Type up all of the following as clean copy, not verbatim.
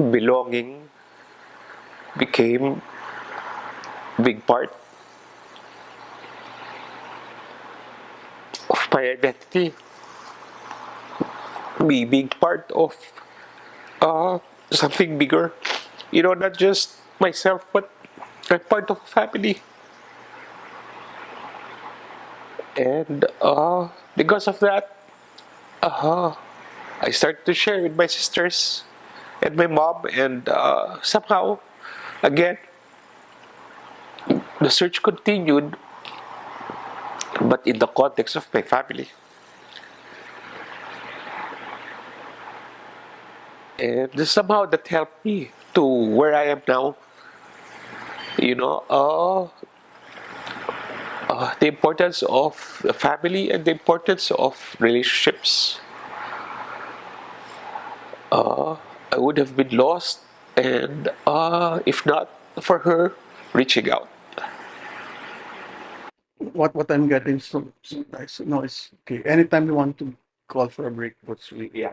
belonging became a big part of my identity, me being part of uh, something bigger. Not just myself, but I'm part of a family. And because of that, uh, I started to share with my sisters and my mom, and somehow, again, the search continued, but in the context of my family. And somehow that helped me to where I am now. You know, uh, the importance of the family and the importance of relationships. I would have been lost, and if not for her reaching out. What I'm getting so nice. No, it's okay. Anytime you want to call for a break, what's really yeah.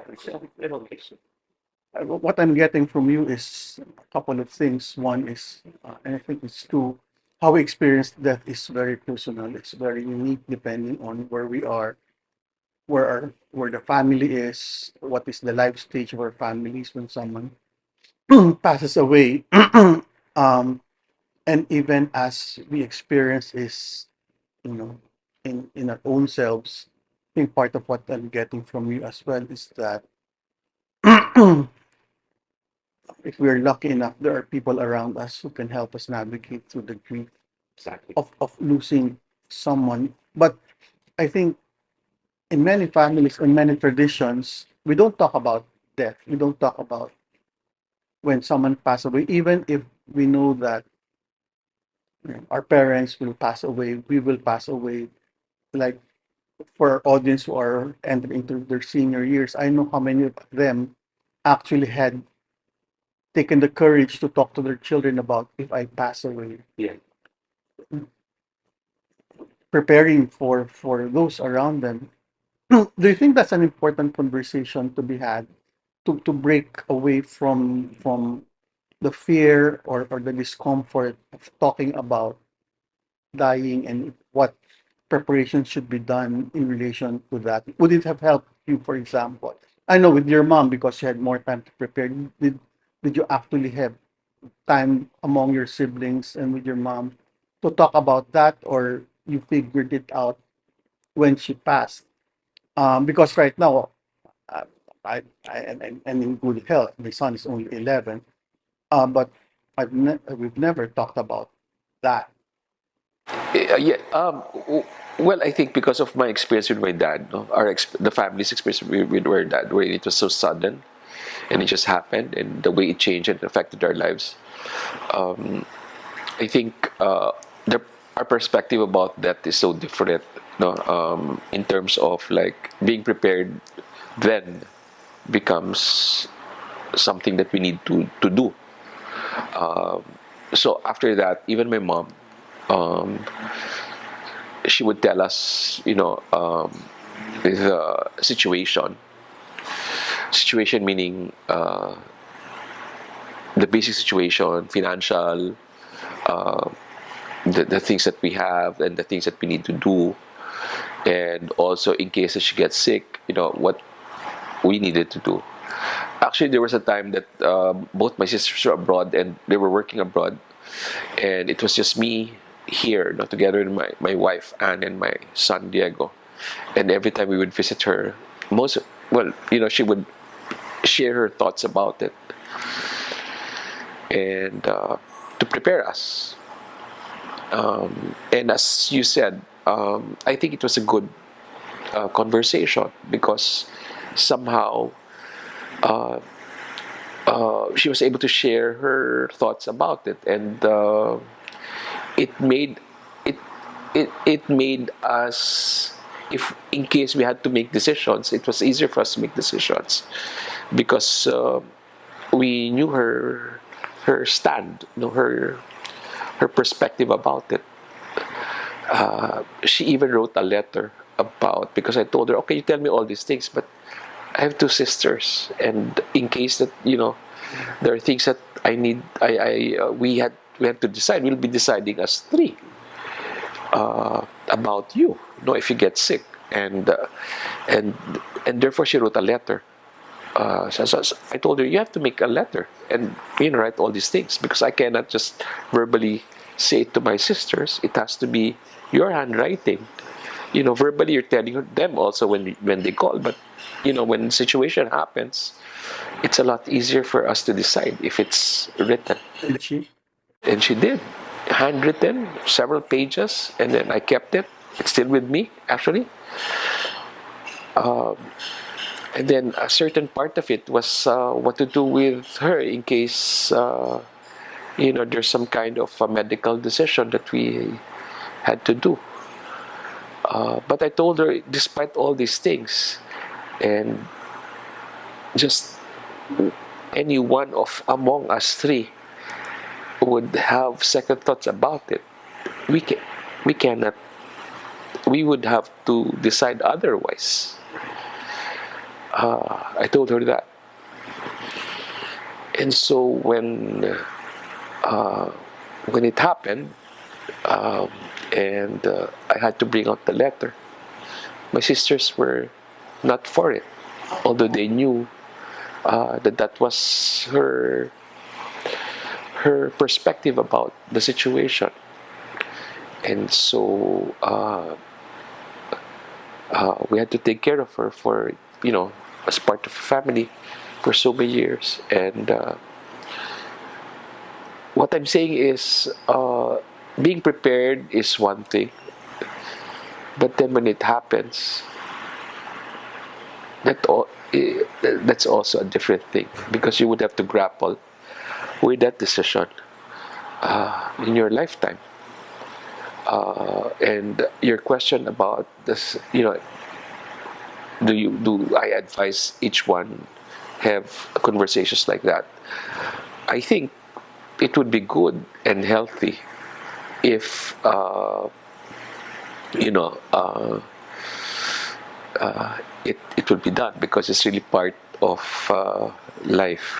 What I'm getting from you is a couple of things. One is, and I think it's two, how we experience death is very personal. It's very unique depending on where we are, where the family is, what is the life stage of our families when someone passes away. um, and even as we experience is, you know, in our own selves. I think part of what I'm getting from you as well is that if we're lucky enough, there are people around us who can help us navigate through the grief Exactly. of losing someone. But I think in many families, in many traditions, we don't talk about death. We don't talk about when someone passed away, even if we know that our parents will pass away, we will pass away. Like for our audience who are entering into their senior years, I know how many of them actually had taken the courage to talk to their children about if I pass away, Yeah. preparing for those around them. Do you think that's an important conversation to be had to break away from the fear or the discomfort of talking about dying and what preparation should be done in relation to that? Would it have helped you, for example? I know with your mom because you had more time to prepare. Did you actually have time among your siblings and with your mom to talk about that, or you figured it out when she passed? Because right now, uh, I'm in good health. My son is only 11, but we've never talked about that. Yeah. Well, I think because of my experience with my dad, no, the family's experience with our dad, where it was so sudden, and it just happened, and the way it changed and affected our lives. I think our perspective about that is so different. No, in terms of like being prepared, then becomes something that we need to do. So after that, even my mom, um, she would tell us, the situation meaning the basic situation, financial, the things that we have and the things that we need to do, and also in case that she gets sick, what we needed to do. Actually, there was a time that both my sisters were abroad and they were working abroad, and it was just me here, together with my wife Anne and my son Diego. And every time we would visit her, most well, she would share her thoughts about it, and to prepare us. And as you said, I think it was a good conversation because somehow she was able to share her thoughts about it, and it made it it made us, if in case we had to make decisions, it was easier for us to make decisions because we knew her stand, her perspective about it. She even wrote a letter about, because I told her, okay, you tell me all these things, but I have two sisters, and in case that There are things that I need. We had to decide. We'll be deciding as three about you. No, if you get sick, and and therefore she wrote a letter. So I told her, you have to make a letter and write all these things, because I cannot just verbally say it to my sisters. It has to be your handwriting. Verbally you're telling them also when they call, but when situation happens, it's a lot easier for us to decide if it's written. Did she? And she did, handwritten, several pages, and then I kept it. It's still with me, actually. And then a certain part of it was what to do with her in case there's some kind of a medical decision that we had to do. But I told her, despite all these things, and just any one of among us three would have second thoughts about it, we can, we cannot, we would have to decide otherwise. I told her that. And so when it happened, um, and I had to bring out the letter, my sisters were not for it, although they knew that was her perspective about the situation. And so we had to take care of her for as part of the family for so many years. And what I'm saying is, being prepared is one thing, but then when it happens, that's also a different thing, because you would have to grapple with that decision in your lifetime. And your question about this, do I advise each one have conversations like that? I think it would be good and healthy if you know it would be done, because it's really part of life.